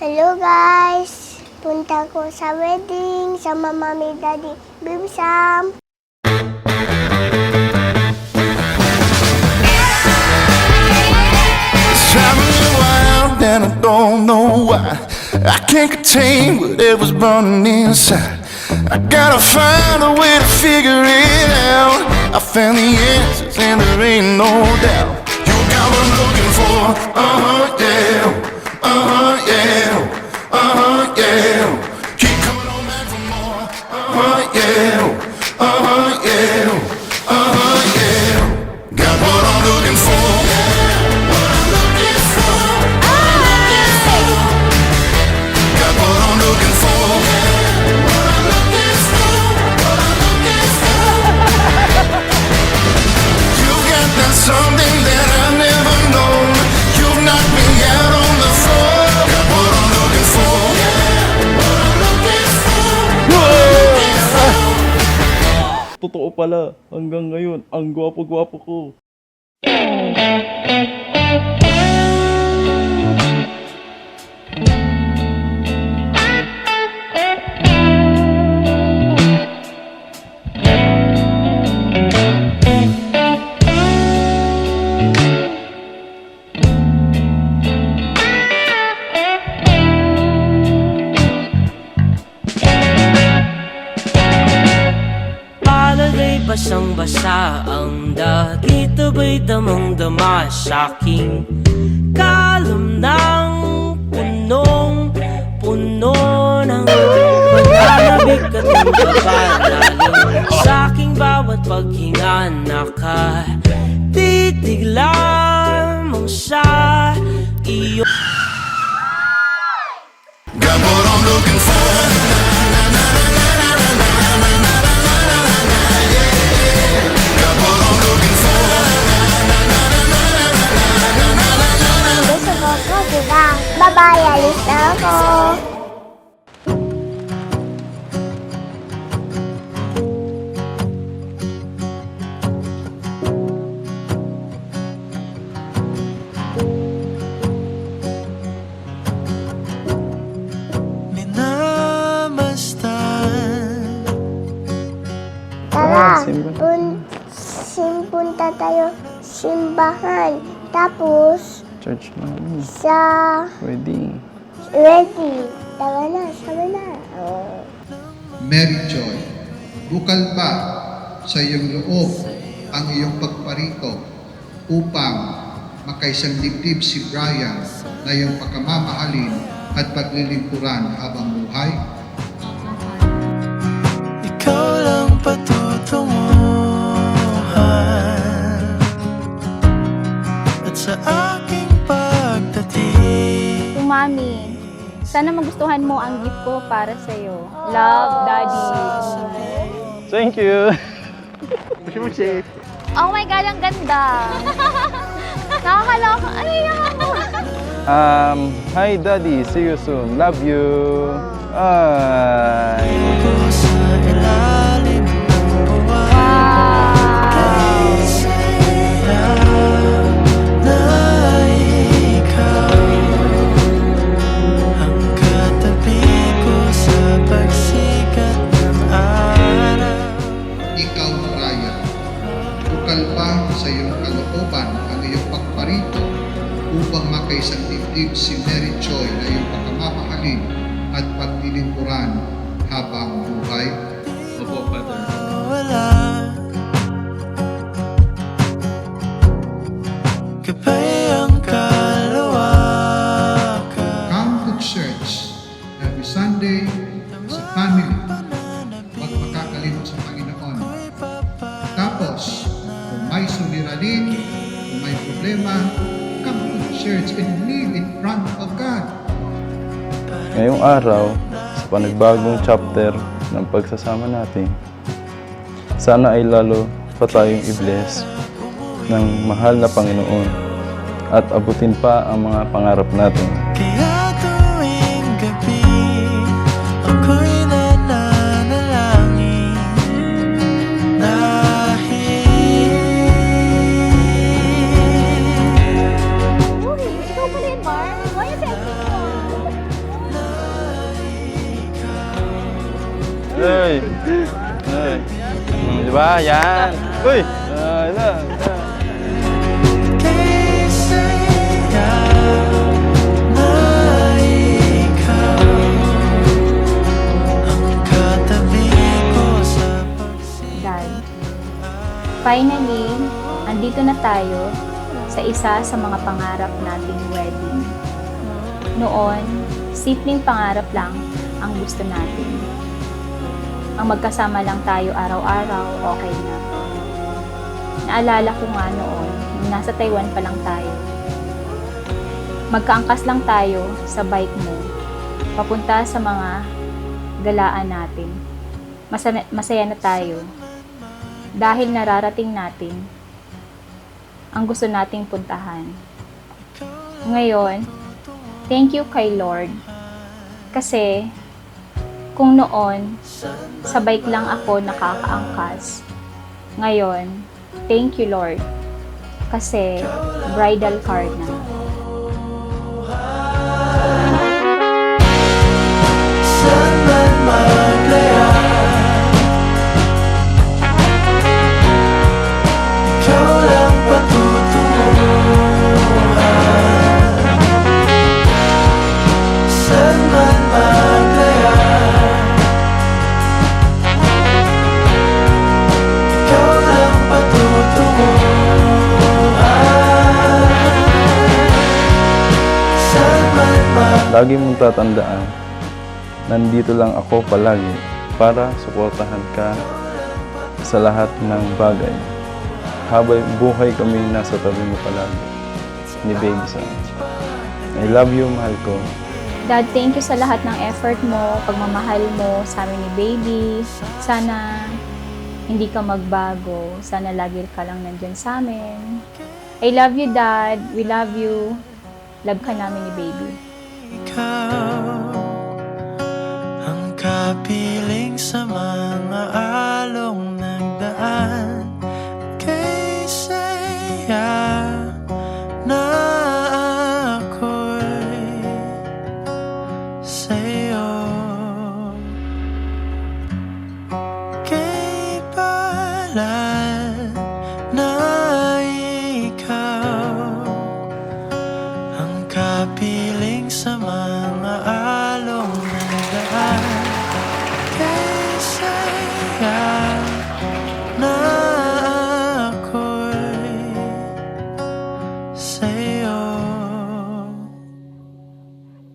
Hello guys! Punta ko sa wedding sama Mami Daddy Baby Sam. Traveling wild and I don't know why. I can't contain whatever's burning inside. I gotta find a way to figure it out. I found the answers and there ain't no doubt. You got what I'm looking for, yeah. Yeah, yeah. Keep coming on back for more, yeah. Yeah, yeah. Got what I'm looking for. Got what I'm looking for. You've got that something that I've never known. You've knocked me out on the floor. Got what I'm looking for. Totoo pala, hanggang ngayon, ang gwapo-gwapo ko. Palagay basang-basa ang dagit, abay damang-dama sa'king kalam ng punong-puno ng pananabik at ng kabanaling sa'king bawat paghinga nakatitig lamang sa iyo. Got what I'm looking for. Got what I'm looking for. Gusto ko po, diba? Bye-bye, alis na ako. Tara, punta tayo simbahan. Tapos, Church na, sa wedding. ready. Tara na, sabi na. Mary Joy, bukal ba sa iyong loob ang iyong pagparito upang makaisang dibdib si Brian na iyong pagkamamahalin at paglilingkuran habang buhay? Ikaw lang patutunguhan at sa aking pagdating. Mami, sana magustuhan mo ang gift ko para sa'yo. Love, Daddy. Thank you! Oh my God, ang ganda! Nakakaloka. Ano yan? Hi Daddy, see you soon. Love you! Bye! Ko sa ilalim ng buwan. Na ikaw ang katabi ko sa pagsikat ng araw. Ikaw, Brian, bukal ba sa iyong kalooban ang iyong pagparito upang makaisang dibdib si Mary Joy na iyong pagkamamahalin at paglilingkuran habang buhay? Opo, Father. Wala kapay ang kalawakan. Come to church every Sunday sa family pag makakalimot sa Panginoon. Tapos, kung may suliranin, kung may problema, come to church and live in front of God. Ngayong araw, sa panagbagong chapter ng pagsasama natin, sana ay lalo pa tayong i-bless ng mahal na Panginoon at abutin pa ang mga pangarap natin. Kaya tuwing gabi ako'y nananalangin dahil Uy, ikaw pala yun, Mar. Why you sending mo? Uy! Uy! Diba? Yan! Uy! Yan! Dad, finally, andito na tayo sa isa sa mga pangarap nating wedding. Noon, simpleng pangarap lang ang gusto natin. Ang magkasama lang tayo araw-araw, okay na. Naalala ko nga noon, nung nasa Taiwan pa lang tayo. Magkaangkas lang tayo sa bike mo, papunta sa mga galaan natin. Masaya na tayo dahil nararating natin ang gusto nating puntahan. Ngayon, thank you kay Lord kasi kung noon sa bike lang ako nakakaangkas, ngayon, thank you Lord kasi bridal car na. Lagi mong tatandaan, nandito lang ako palagi para suportahan ka sa lahat ng bagay. Habang buhay kami nasa tabi mo palagi, ni Baby Sam. I love you, mahal ko. Dad, thank you sa lahat ng effort mo, pagmamahal mo sa amin ni Baby. Sana hindi ka magbago. Sana lagi ka lang nandyan sa amin. I love you, Dad. We love you. Love ka namin ni Baby.